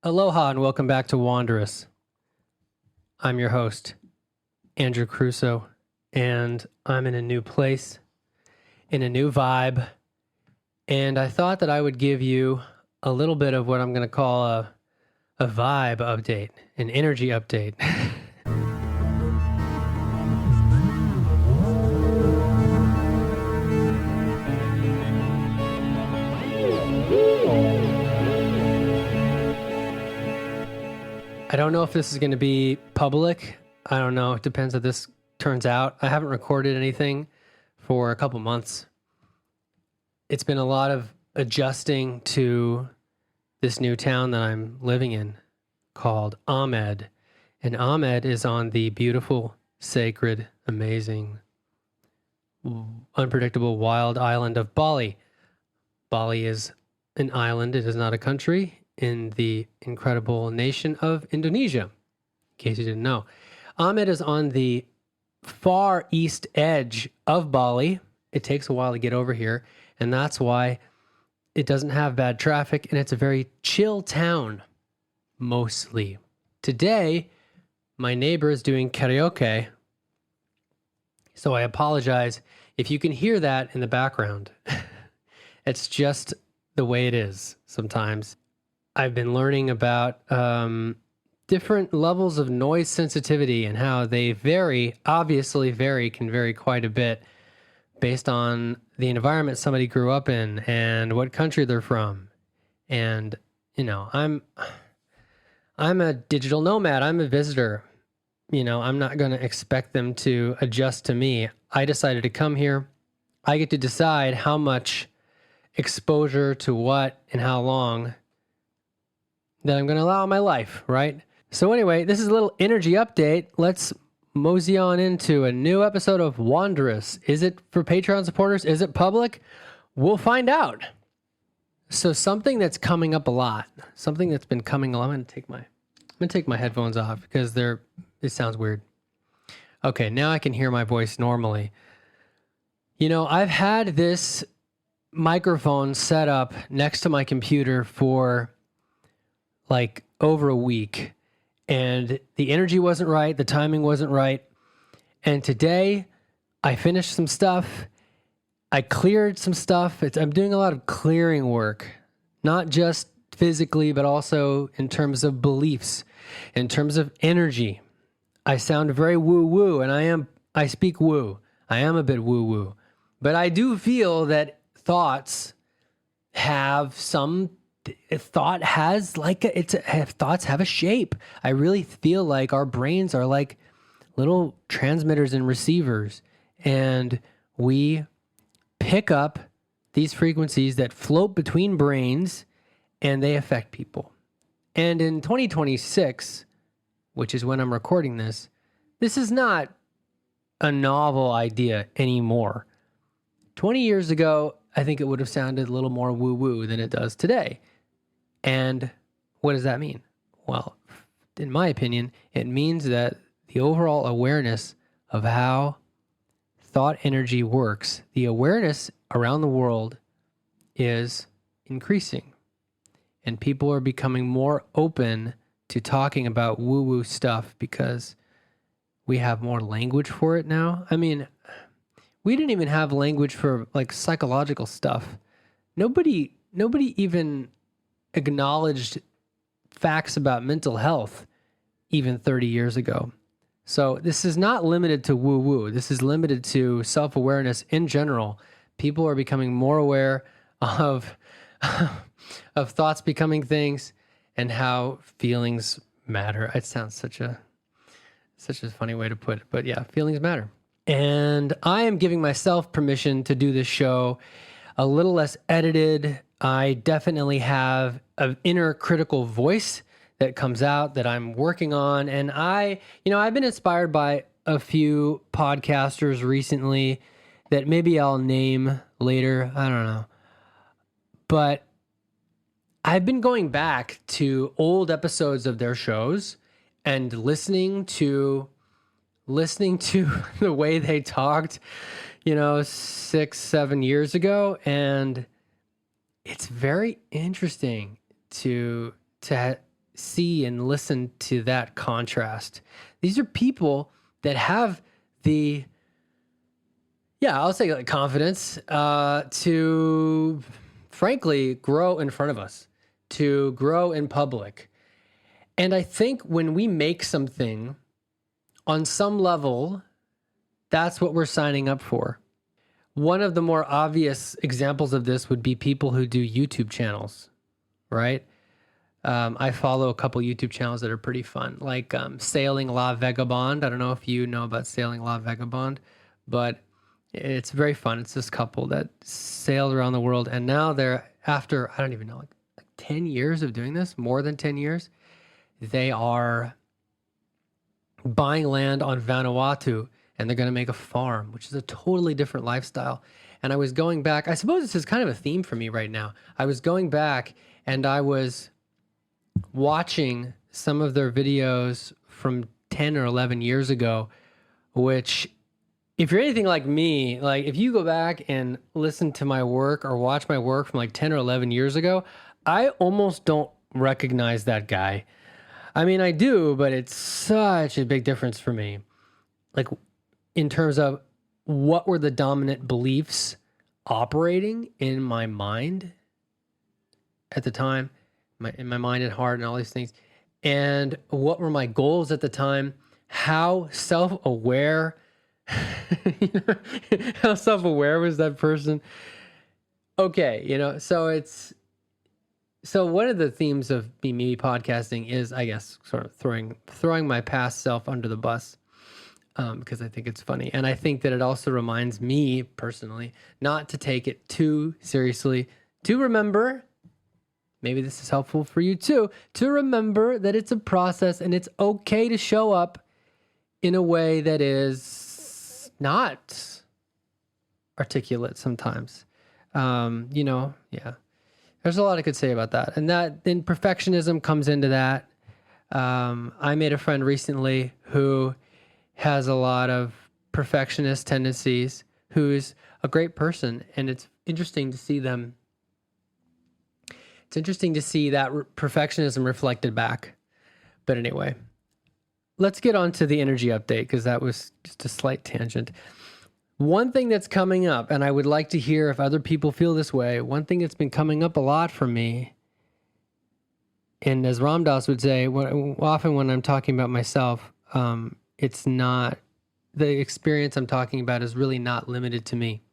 Aloha and welcome back to Wanderous. I'm your host, Andrew Crusoe, and I'm in a new place, in a new vibe, and I thought that I would give you a little bit of what I'm going to call a vibe update, an energy update. I don't know if this is going to be public. I don't know. It depends how this turns out. I haven't recorded anything for a couple months. It's been a lot of adjusting to this new town that I'm living in called Ahmed. And Ahmed is on the beautiful, sacred, amazing, unpredictable, wild island of Bali. Bali is an island. It is not a country in the incredible nation of Indonesia, in case you didn't know. Ahmed is on the far east edge of Bali. It takes a while to get over here, and that's why it doesn't have bad traffic, and it's a very chill town, mostly. Today, my neighbor is doing karaoke, so I apologize if you can hear that in the background. It's just the way it is sometimes. I've been learning about different levels of noise sensitivity and how they can vary quite a bit based on the environment somebody grew up in and what country they're from. And, you know, I'm a digital nomad. I'm a visitor. You know, I'm not going to expect them to adjust to me. I decided to come here. I get to decide how much exposure to what and how long that I'm going to allow in my life, right? So anyway, this is a little energy update. Let's mosey on into a new episode of Wanderous. Is it for Patreon supporters? Is it public? We'll find out. So something that's coming up a lot, something that's been coming along. I'm going to take my headphones off because it sounds weird. Okay, now I can hear my voice normally. You know, I've had this microphone set up next to my computer for like over a week, and the energy wasn't right, the timing wasn't right. And today I finished some stuff. I cleared some stuff. I'm doing a lot of clearing work, not just physically, but also in terms of beliefs, in terms of energy. I sound very woo-woo, and I speak woo. I am a bit woo-woo, but I do feel that thoughts have thoughts have a shape. I really feel like our brains are like little transmitters and receivers, and we pick up these frequencies that float between brains, and they affect people. And in 2026, which is when I'm recording this is not a novel idea anymore. 20 years ago, I think it would have sounded a little more woo-woo than it does today. And what does that mean? Well, in my opinion, it means that the overall awareness of how thought energy works, the awareness around the world is increasing. And people are becoming more open to talking about woo-woo stuff because we have more language for it now. I mean, we didn't even have language for like psychological stuff. Nobody even acknowledged facts about mental health even 30 years ago. So this is not limited to woo-woo. This is limited to self-awareness in general. People are becoming more aware of thoughts becoming things and how feelings matter. It sounds such a funny way to put it, but yeah, feelings matter. And I am giving myself permission to do this show a little less edited. I definitely have an inner critical voice that comes out that I'm working on. And I've been inspired by a few podcasters recently that maybe I'll name later. I don't know. But I've been going back to old episodes of their shows and listening to the way they talked, 6-7 years ago. And it's very interesting to see and listen to that contrast. These are people that have the, I'll say like confidence to frankly grow in front of us, to grow in public. And I think when we make something on some level, that's what we're signing up for. One of the more obvious examples of this would be people who do YouTube channels, right? I follow a couple YouTube channels that are pretty fun, like Sailing La Vagabond. I don't know if you know about Sailing La Vagabond, but it's very fun. It's this couple that sailed around the world, and now they're, after, I don't even know, like 10 years of doing this, more than 10 years, they are buying land on Vanuatu, and they're going to make a farm, which is a totally different lifestyle. And I was going back, I suppose this is kind of a theme for me right now. I was going back and I was watching some of their videos from 10 or 11 years ago, which, if you're anything like me, like if you go back and listen to my work or watch my work from like 10 or 11 years ago, I almost don't recognize that guy. I mean, I do, but it's such a big difference for me. Like, in terms of what were the dominant beliefs operating in my mind at the time, in my mind and heart and all these things, and what were my goals at the time, how self-aware, how self-aware was that person? Okay, so one of the themes of me podcasting is, I guess, sort of throwing my past self under the bus. Because I think it's funny. And I think that it also reminds me personally not to take it too seriously, to remember, maybe this is helpful for you too, to remember that it's a process and it's okay to show up in a way that is not articulate sometimes. There's a lot I could say about that. And that then perfectionism comes into that. I made a friend recently who has a lot of perfectionist tendencies, who's a great person, and it's interesting to see them. It's interesting to see that perfectionism reflected back. But anyway, let's get on to the energy update, because that was just a slight tangent. One thing that's coming up, and I would like to hear if other people feel this way, one thing that's been coming up a lot for me, and as Ram Dass would say, often when I'm talking about myself, it's not, the experience I'm talking about is really not limited to me.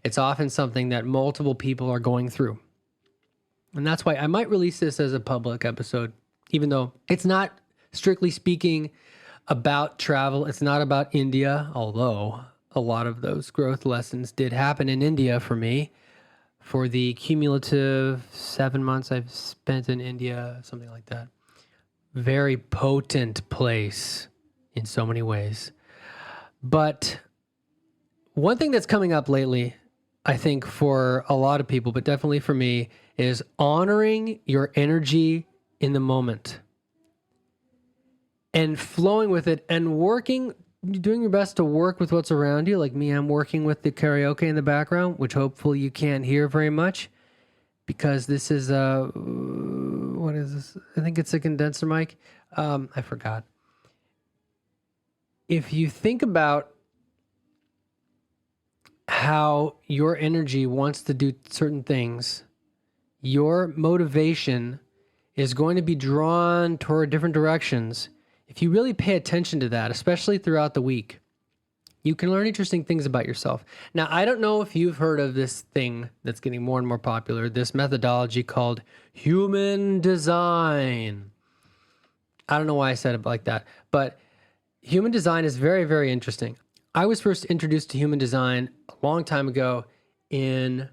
It's often something that multiple people are going through. And that's why I might release this as a public episode, even though it's not, strictly speaking, about travel. It's not about India, although a lot of those growth lessons did happen in India for me. For the cumulative 7 months I've spent in India, something like that. Very potent place in so many ways. But one thing that's coming up lately, I think for a lot of people, but definitely for me, is honoring your energy in the moment and flowing with it and doing your best to work with what's around you. Like me, I'm working with the karaoke in the background, which hopefully you can't hear very much, because this is what is this? I think it's a condenser mic. I forgot. If you think about how your energy wants to do certain things, your motivation is going to be drawn toward different directions. If you really pay attention to that, especially throughout the week, you can learn interesting things about yourself. Now, I don't know if you've heard of this thing that's getting more and more popular, this methodology called human design. I don't know why I said it like that, but human design is very, very interesting. I was first introduced to human design a long time ago in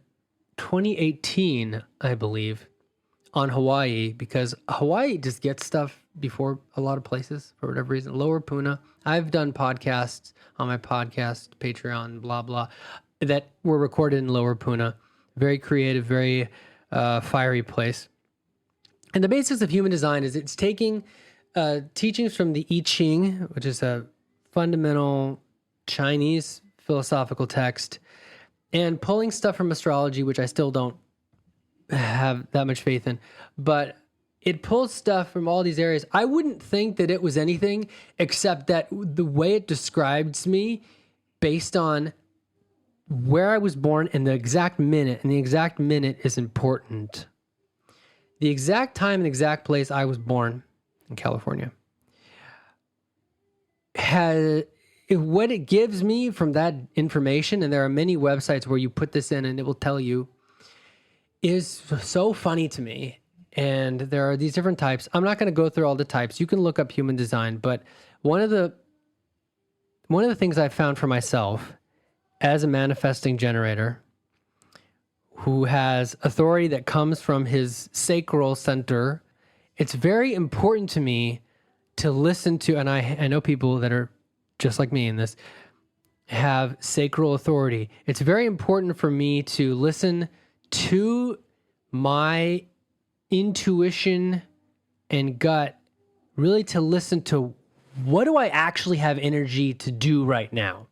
2018, I believe, on Hawaii, because Hawaii just gets stuff before a lot of places for whatever reason. Lower Puna. I've done podcasts on my podcast, Patreon, blah, blah, that were recorded in Lower Puna. Very creative, very fiery place. And the basis of human design is it's taking teachings from the I Ching, which is a fundamental Chinese philosophical text, and pulling stuff from astrology, which I still don't have that much faith in, but it pulls stuff from all these areas. I wouldn't think that it was anything except that the way it describes me based on where I was born and the exact minute, and the exact minute is important. The exact time and exact place I was born in California what it gives me from that information, and there are many websites where you put this in and it will tell you, is so funny to me. And there are these different types. I'm not going to go through all the types. You can look up human design, but one of the things I found for myself as a manifesting generator who has authority that comes from his sacral center, it's very important to me to listen to, and I know people that are just like me in this, have sacral authority. It's very important for me to listen to my intuition and gut, really to listen to what do I actually have energy to do right now.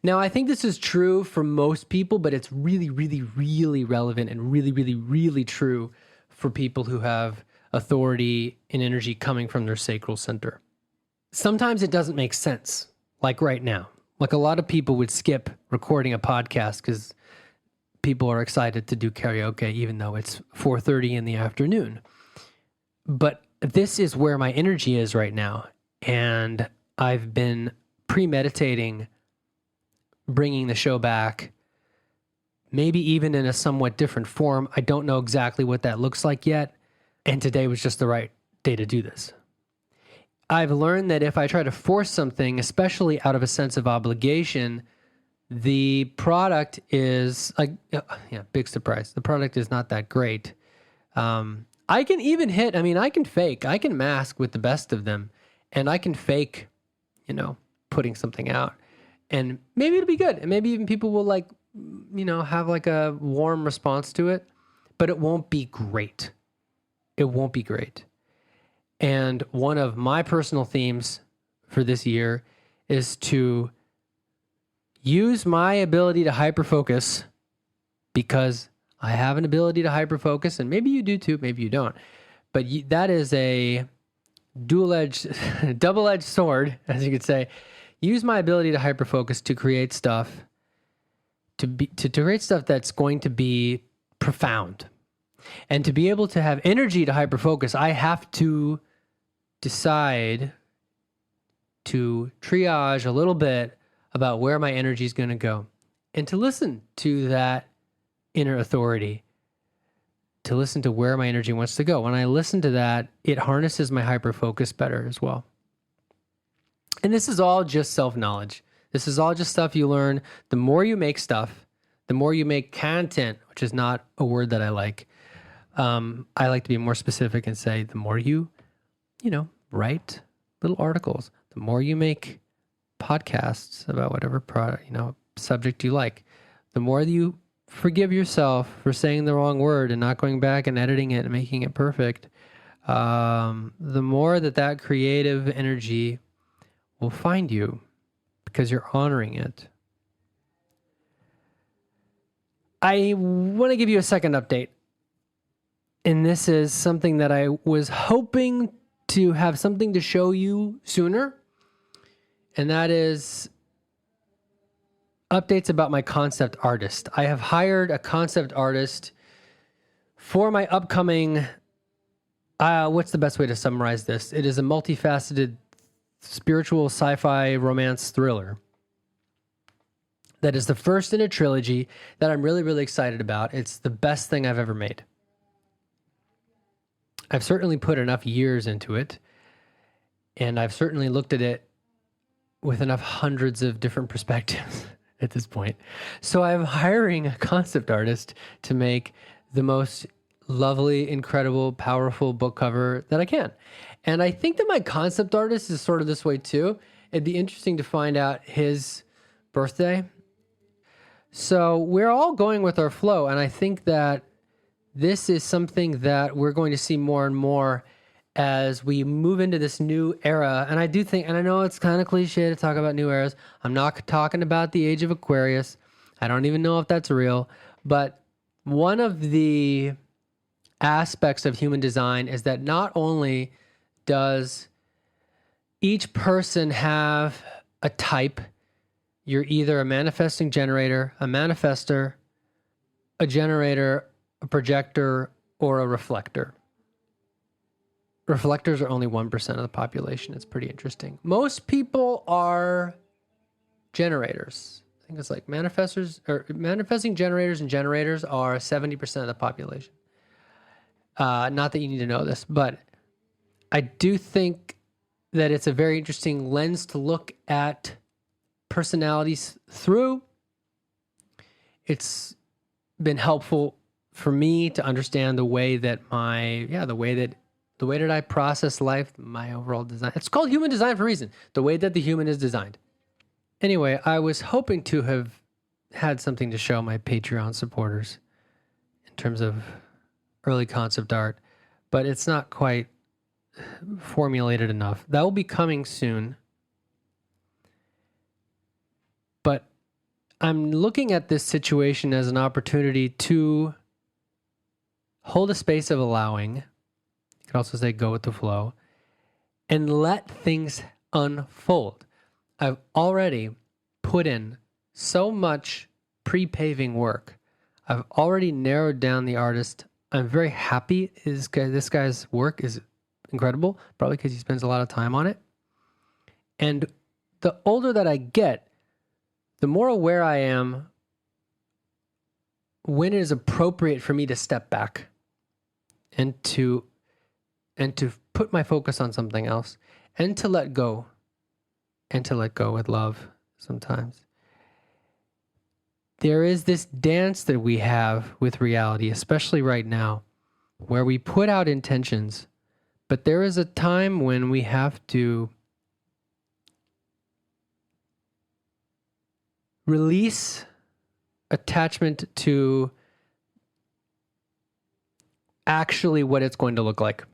Now, I think this is true for most people, but it's really, really, really relevant and really, really, really true for people who have authority and energy coming from their sacral center. Sometimes it doesn't make sense, like right now. Like a lot of people would skip recording a podcast because people are excited to do karaoke, even though it's 4:30 in the afternoon. But this is where my energy is right now. And I've been premeditating bringing the show back, maybe even in a somewhat different form. I don't know exactly what that looks like yet. And today was just the right day to do this. I've learned that if I try to force something, especially out of a sense of obligation, the product is like, big surprise. The product is not that great. I can even I can fake, I can mask with the best of them, and I can fake, putting something out, and maybe it'll be good. And maybe even people will have like a warm response to it, but it won't be great. It won't be great. And one of my personal themes for this year is to use my ability to hyperfocus, because I have an ability to hyperfocus, and maybe you do too, maybe you don't. But that is a double-edged sword, as you could say. Use my ability to hyperfocus to create stuff, to create stuff that's going to be profound. And to be able to have energy to hyperfocus, I have to decide to triage a little bit about where my energy is going to go, and to listen to that inner authority, to listen to where my energy wants to go. When I listen to that, it harnesses my hyperfocus better as well. And this is all just self-knowledge. This is all just stuff you learn. The more you make stuff, the more you make content, which is not a word that I like. I like to be more specific and say the more you write little articles, the more you make podcasts about whatever product, subject you like, the more you forgive yourself for saying the wrong word and not going back and editing it and making it perfect, the more that creative energy will find you because you're honoring it. I want to give you a second update. And this is something that I was hoping to have something to show you sooner. And that is updates about my concept artist. I have hired a concept artist for my upcoming, what's the best way to summarize this? It is a multifaceted spiritual sci-fi romance thriller that is the first in a trilogy that I'm really, really excited about. It's the best thing I've ever made. I've certainly put enough years into it, and I've certainly looked at it with enough hundreds of different perspectives at this point. So I'm hiring a concept artist to make the most lovely, incredible, powerful book cover that I can. And I think that my concept artist is sort of this way too. It'd be interesting to find out his birthday. So we're all going with our flow, and I think that this is something that we're going to see more and more as we move into this new era. And I do think, and I know it's kind of cliche to talk about new eras. I'm not talking about the age of Aquarius. I don't even know if that's real. But one of the aspects of human design is that not only does each person have a type, you're either a manifesting generator, a manifester, a generator, a projector, or a reflector. Reflectors are only 1% of the population. It's pretty interesting. Most people are generators. I think it's like manifesting generators and generators are 70% of the population. Not that you need to know this, but I do think that it's a very interesting lens to look at personalities through. It's been helpful for me to understand the way that the way that I process life, my overall design. It's called human design for a reason. The way that the human is designed. Anyway, I was hoping to have had something to show my Patreon supporters in terms of early concept art, but it's not quite formulated enough. That will be coming soon. But I'm looking at this situation as an opportunity to hold a space of allowing. You could also say go with the flow and let things unfold. I've already put in so much pre-paving work. I've already narrowed down the artist. I'm very happy. This guy's work is incredible, probably because he spends a lot of time on it. And the older that I get, the more aware I am when it is appropriate for me to step back and to put my focus on something else and to let go with love sometimes. There is this dance that we have with reality, especially right now, where we put out intentions, but there is a time when we have to release attachment to actually what it's going to look like.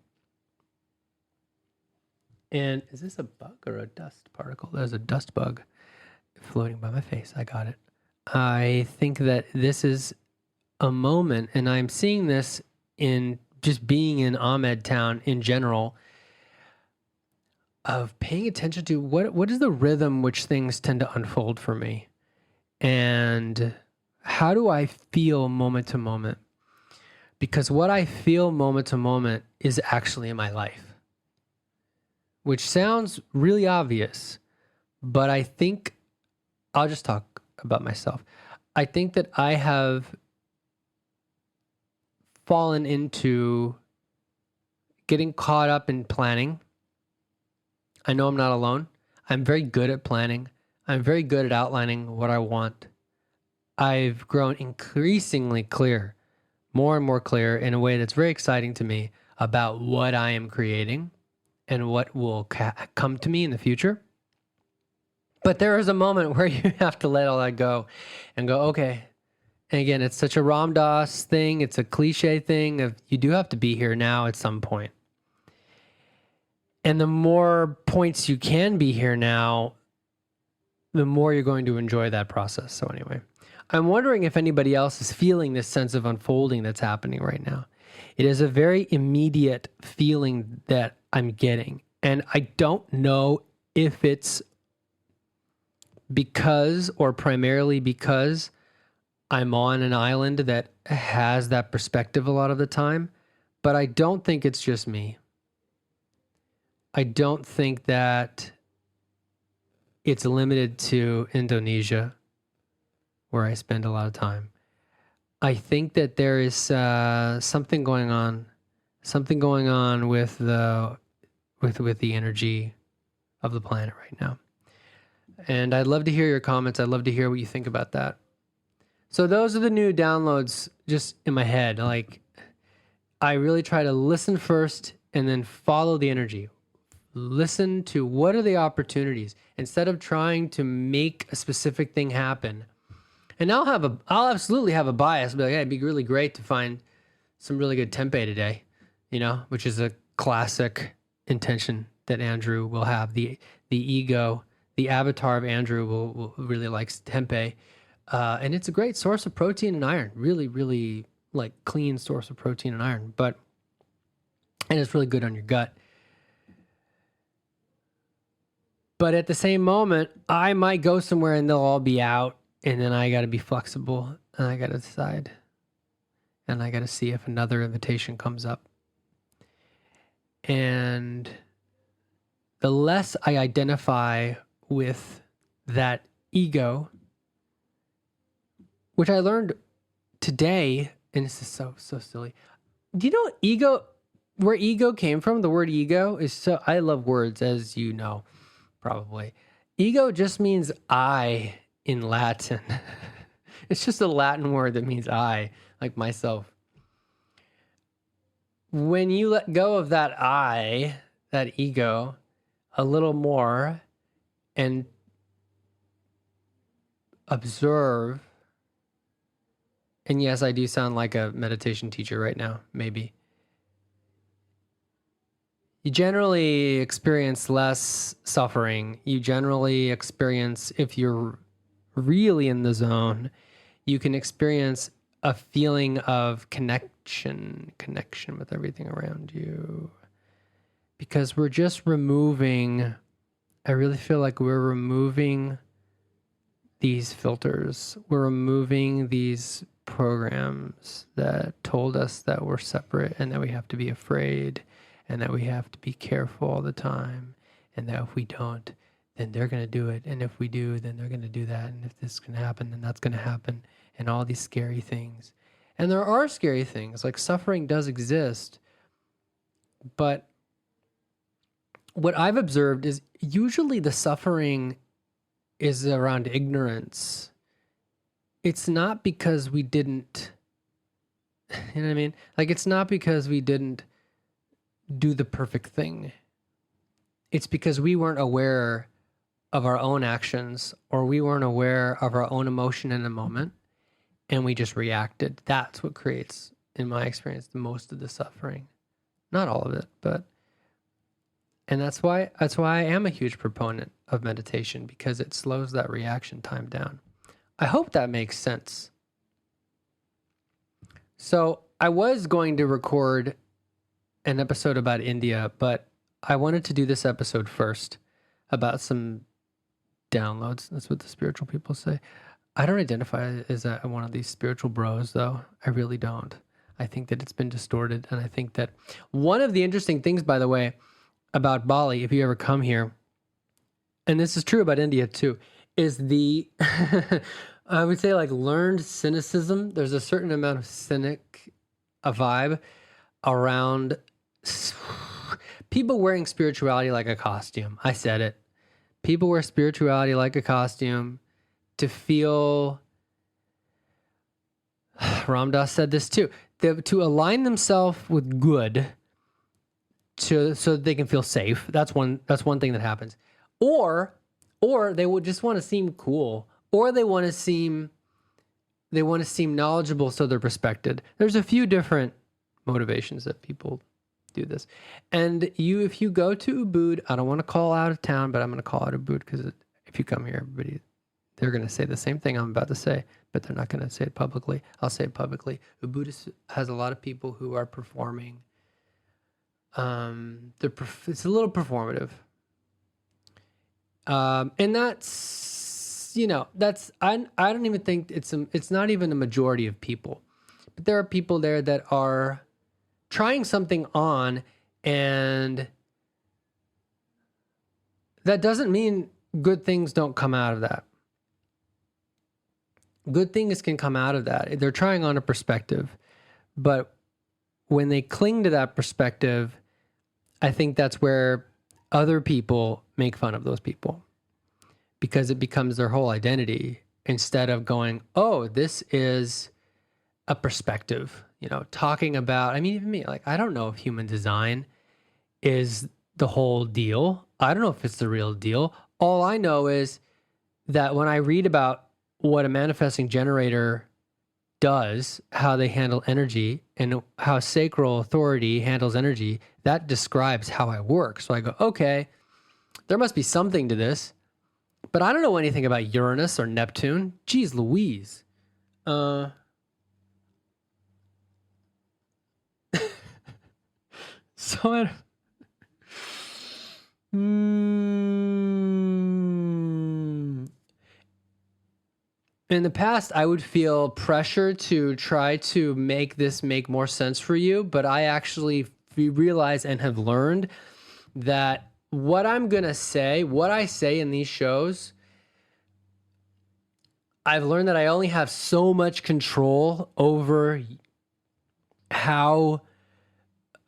And is this a bug or a dust particle? There's a dust bug floating by my face. I got it. I think that this is a moment, and I'm seeing this in just being in Ahmed Town in general, of paying attention to what is the rhythm which things tend to unfold for me. And how do I feel moment to moment? Because what I feel moment to moment is actually in my life, which sounds really obvious, but I think I'll just talk about myself. I think that I have fallen into getting caught up in planning. I know I'm not alone. I'm very good at planning. I'm very good at outlining what I want. I've grown increasingly clear, more and more clear in a way that's very exciting to me about what I am creating and what will come to me in the future. But there is a moment where you have to let all that go and go, okay. And again, it's such a Ram Dass thing. It's a cliche thing of you do have to be here now at some point. And the more points you can be here now, the more you're going to enjoy that process. So anyway, I'm wondering if anybody else is feeling this sense of unfolding that's happening right now. It is a very immediate feeling that I'm getting. And I don't know if it's because or primarily because I'm on an island that has that perspective a lot of the time, but I don't think it's just me. I don't think that it's limited to Indonesia, where I spend a lot of time. I think that there is something going on with the energy of the planet right now. And I'd love to hear your comments. I'd love to hear what you think about that. So those are the new downloads just in my head. Like, I really try to listen first and then follow the energy. Listen to what are the opportunities instead of trying to make a specific thing happen. And I'll absolutely have a bias. I'll be like, hey, it'd be really great to find some really good tempeh today, which is a classic intention that Andrew will have. The ego, the avatar of Andrew will really likes tempeh. And it's a great source of protein and iron. Really, really like clean source of protein and iron, and it's really good on your gut. But at the same moment, I might go somewhere and they'll all be out, and then I got to be flexible, and I got to decide, and I got to see if another invitation comes up. And the less I identify with that ego, which I learned today, and this is so silly. Do you know where ego came from? The word ego is I love words, as you know, probably. Ego just means I in Latin. It's just a Latin word that means I, like myself. When you let go of that I, that ego, a little more and observe, and yes, I do sound like a meditation teacher right now, maybe. You generally experience less suffering. You generally experience, if you're really in the zone, you can experience a feeling of connection with everything around you. Because we're just removing, I really feel like we're removing these filters. We're removing these programs that told us that we're separate and that we have to be afraid and that we have to be careful all the time, and that if we don't, then they're going to do it. And if we do, then they're going to do that. And if this can happen, then that's going to happen. And all these scary things. And there are scary things, like suffering does exist. But what I've observed is usually the suffering is around ignorance. It's not because we didn't, you know what I mean? Like, it's not because we didn't do the perfect thing. It's because we weren't aware of our own actions, or we weren't aware of our own emotion in the moment, and we just reacted. That's what creates, in my experience, the most of the suffering. Not all of it, but, and that's why I am a huge proponent of meditation, because it slows that reaction time down. I hope that makes sense. So I was going to record an episode about India, but I wanted to do this episode first about some downloads. That's what the spiritual people say. I don't identify as one of these spiritual bros, though. I really don't. I think that it's been distorted. And I think that one of the interesting things, by the way, about Bali, if you ever come here, and this is true about India too, is the, I would say, like, learned cynicism. There's a certain amount of a vibe around people wearing spirituality like a costume. I said it. People wear spirituality like a costume to feel, Ram Dass said this too, to align themselves with good, so that they can feel safe. That's one thing that happens. Or they would just want to seem cool, or they want to seem knowledgeable, so they're respected. There's a few different motivations that people do this. And if you go to Ubud, I don't want to call out of town, but I'm going to call out Ubud, because if you come here, they're going to say the same thing I'm about to say, but they're not going to say it publicly. I'll say it publicly. Ubud has a lot of people who are performing. It's a little performative. And that's, I don't even think it's not even a majority of people, but there are people there that are trying something on, and that doesn't mean good things don't come out of that. Good things can come out of that. They're trying on a perspective, but when they cling to that perspective, I think that's where other people make fun of those people, because it becomes their whole identity, instead of going, oh, this is a perspective, talking about, even me, like, I don't know if human design is the whole deal. I don't know if it's the real deal. All I know is that when I read about what a manifesting generator does, how they handle energy, and how sacral authority handles energy, that describes how I work. So I go, okay, there must be something to this, but I don't know anything about Uranus or Neptune. Geez Louise. So I, in the past, I would feel pressure to try to make this make more sense for you, but I actually realize and have learned that what I'm going to say, what I say in these shows, I've learned that I only have so much control over how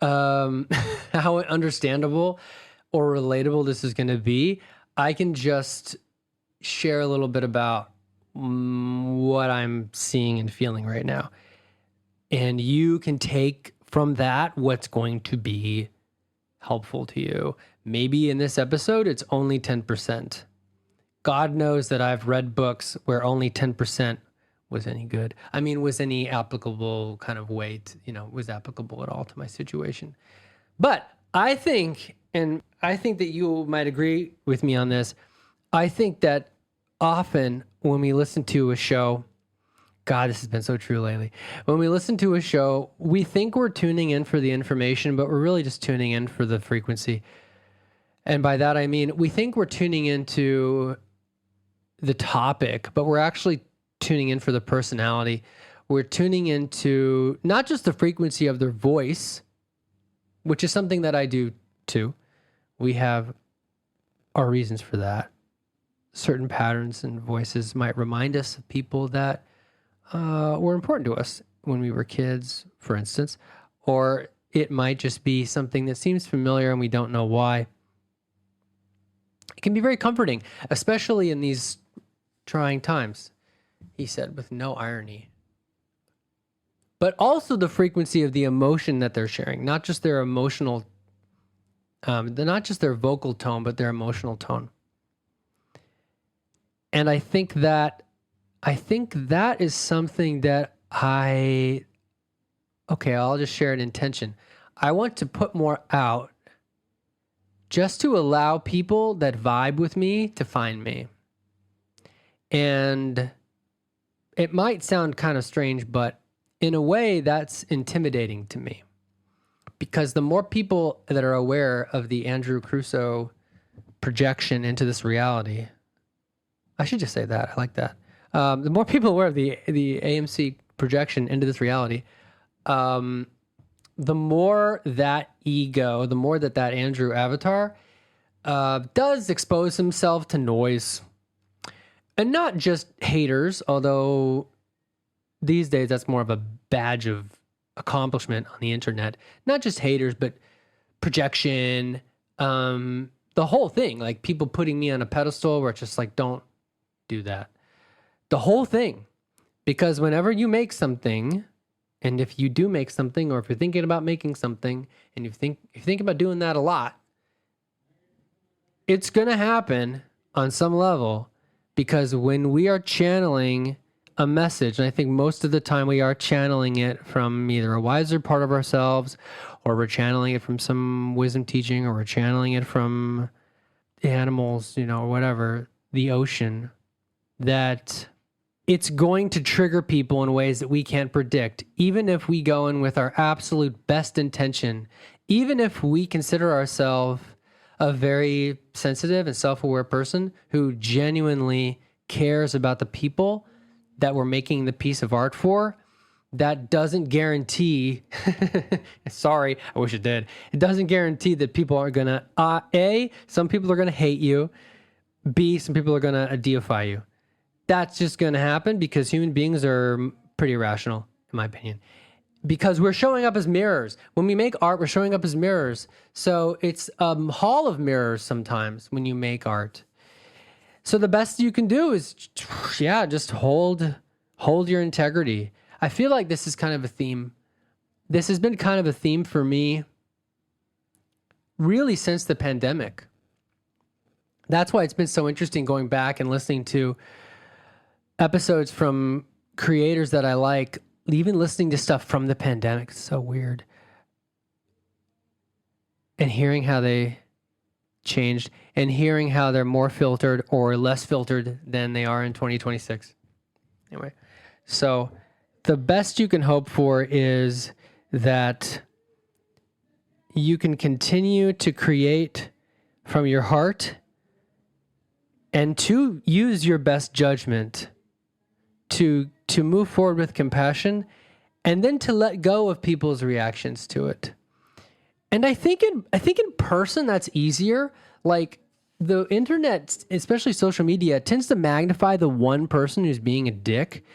how understandable or relatable this is going to be. I can just share a little bit about what I'm seeing and feeling right now. And you can take from that what's going to be helpful to you. Maybe in this episode, it's only 10%. God knows that I've read books where only 10% was any good. I mean, was any applicable kind of weight, was applicable at all to my situation. But I think, and I think that you might agree with me on this, I think that often when we listen to a show, God, this has been so true lately. When we listen to a show, we think we're tuning in for the information, but we're really just tuning in for the frequency. And by that, I mean, we think we're tuning into the topic, but we're actually tuning in for the personality. We're tuning into not just the frequency of their voice, which is something that I do too. We have our reasons for that. Certain patterns and voices might remind us of people that were important to us when we were kids, for instance, or it might just be something that seems familiar and we don't know why. It can be very comforting, especially in these trying times, he said with no irony. But also the frequency of the emotion that they're sharing, not just their emotional, not just their vocal tone, but their emotional tone. And I think that is something that I'll just share an intention. I want to put more out just to allow people that vibe with me to find me. And it might sound kind of strange, but in a way that's intimidating to me. Because the more people that are aware of the Andrew Crusoe projection into this reality, I should just say that, I like that. The more people aware of the AMC projection into this reality, the more that ego, the more that Andrew avatar does expose himself to noise. And not just haters, although these days that's more of a badge of accomplishment on the internet. Not just haters, but projection, the whole thing. Like people putting me on a pedestal where it's just like, don't do that. The whole thing. Because whenever you make something, and if you do make something, or if you're thinking about making something, and if you think about doing that a lot, it's going to happen on some level. Because when we are channeling a message, and I think most of the time we are channeling it from either a wiser part of ourselves, or we're channeling it from some wisdom teaching, or we're channeling it from animals, or whatever, the ocean, that it's going to trigger people in ways that we can't predict, even if we go in with our absolute best intention, even if we consider ourselves a very sensitive and self-aware person who genuinely cares about the people that we're making the piece of art for. That doesn't guarantee, sorry, I wish it did. It doesn't guarantee that people are going to, A, some people are going to hate you. B, some people are going to deify you. That's just going to happen because human beings are pretty irrational, in my opinion. Because we're showing up as mirrors. When we make art, we're showing up as mirrors. So it's a hall of mirrors sometimes when you make art. So the best you can do is, just hold your integrity. I feel like this is kind of a theme. This has been kind of a theme for me really since the pandemic. That's why it's been so interesting going back and listening to episodes from creators that I like, even listening to stuff from the pandemic. It's so weird. And hearing how they changed and hearing how they're more filtered or less filtered than they are in 2026. Anyway, so the best you can hope for is that you can continue to create from your heart and to use your best judgment to move forward with compassion, and then to let go of people's reactions to it. And I think in person that's easier. Like, the internet, especially social media, tends to magnify the one person who's being a dick,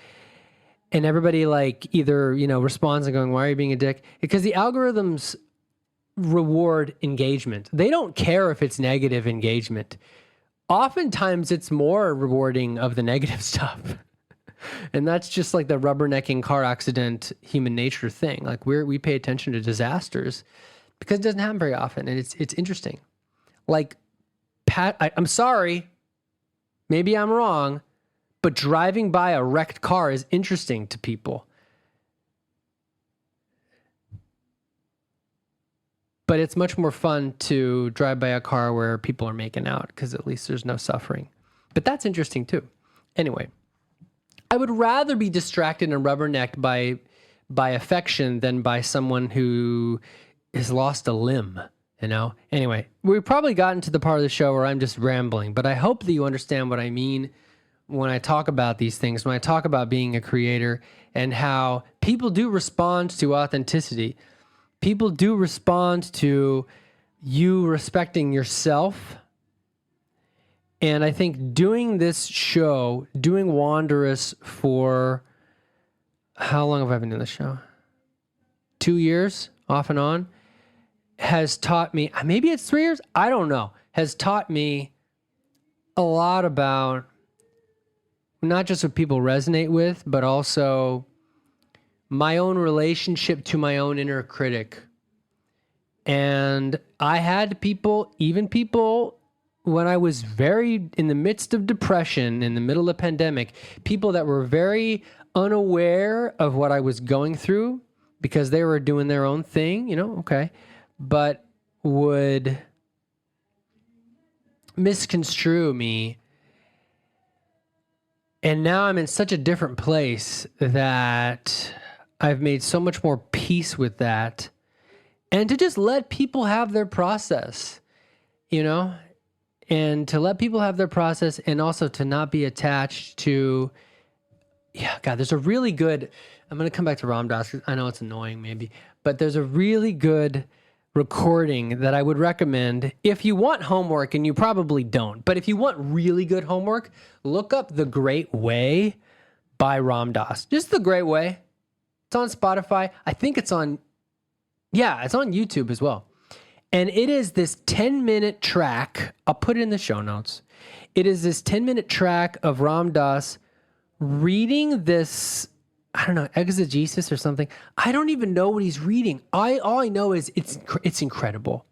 and everybody like either, responds and going, "Why are you being a dick?" Because the algorithms reward engagement. They don't care if it's negative engagement. Oftentimes it's more rewarding of the negative stuff. And that's just like the rubbernecking car accident human nature thing. Like, we pay attention to disasters because it doesn't happen very often, and it's interesting. Like, I'm sorry, maybe I'm wrong, but driving by a wrecked car is interesting to people. But it's much more fun to drive by a car where people are making out, because at least there's no suffering. But that's interesting too. Anyway, I would rather be distracted and rubbernecked by affection than by someone who has lost a limb, Anyway, we've probably gotten to the part of the show where I'm just rambling, but I hope that you understand what I mean when I talk about these things, when I talk about being a creator and how people do respond to authenticity. People do respond to you respecting yourself. And I think doing this show, doing Wanderous for, how long have I been doing this show? 2 years, off and on, has taught me, maybe it's 3 years, I don't know, has taught me a lot about not just what people resonate with, but also my own relationship to my own inner critic. And I had people when I was very in the midst of depression, in the middle of pandemic, people that were very unaware of what I was going through because they were doing their own thing, but would misconstrue me. And now I'm in such a different place that I've made so much more peace with that. And to just let people have their process, and to let people have their process, and also to not be attached to, there's a really good, I'm going to come back to Ram Dass. I know it's annoying maybe, but there's a really good recording that I would recommend if you want homework, and you probably don't, but if you want really good homework, look up The Great Way by Ram Dass. Just The Great Way. It's on Spotify. I think it's on YouTube as well. And it is this 10-minute track. I'll put it in the show notes. It is this 10-minute track of Ram Dass reading this, I don't know, exegesis or something. I don't even know what he's reading. All I know is it's incredible.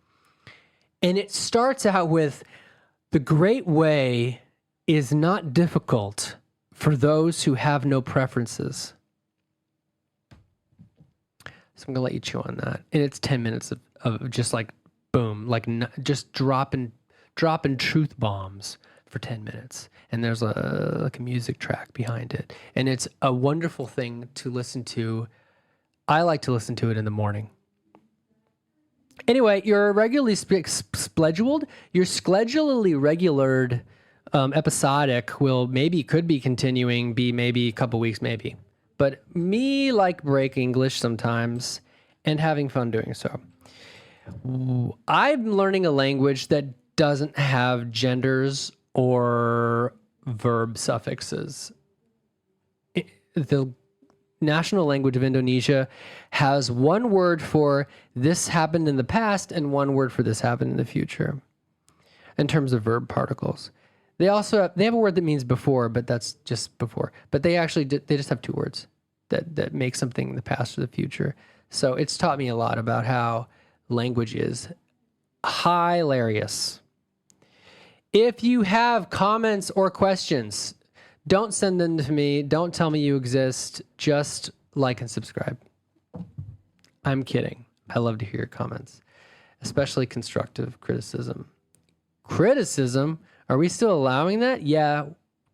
And it starts out with, "The great way is not difficult for those who have no preferences." So I'm going to let you chew on that. And it's 10 minutes of just like, boom, like just dropping truth bombs for 10 minutes. And there's a music track behind it. And it's a wonderful thing to listen to. I like to listen to it in the morning. Anyway, your regularly schedulally regulared episodic could be continuing, be maybe a couple weeks, maybe. But me like break English sometimes and having fun doing so. I'm learning a language that doesn't have genders or verb suffixes. The national language of Indonesia has one word for this happened in the past and one word for this happened in the future in terms of verb particles. They have a word that means before, but that's just before. But they just have two words that make something in the past or the future. So it's taught me a lot about how language is hilarious. If you have comments or questions, don't send them to me. Don't tell me you exist. Just like and subscribe. I'm kidding. I love to hear your comments, especially constructive criticism. Criticism? Are we still allowing that? Yeah,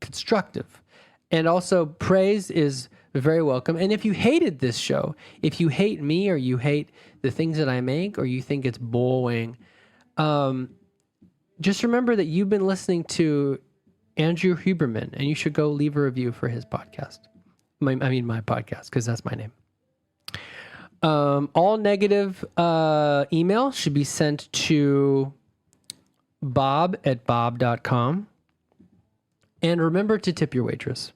constructive. And also, praise is very welcome. And if you hated this show, if you hate me or you hate the things that I make or you think it's boring, just remember that you've been listening to Andrew Huberman, and you should go leave a review for his podcast. My podcast, because that's my name. All negative email should be sent to bob@bob.com. And remember to tip your waitress.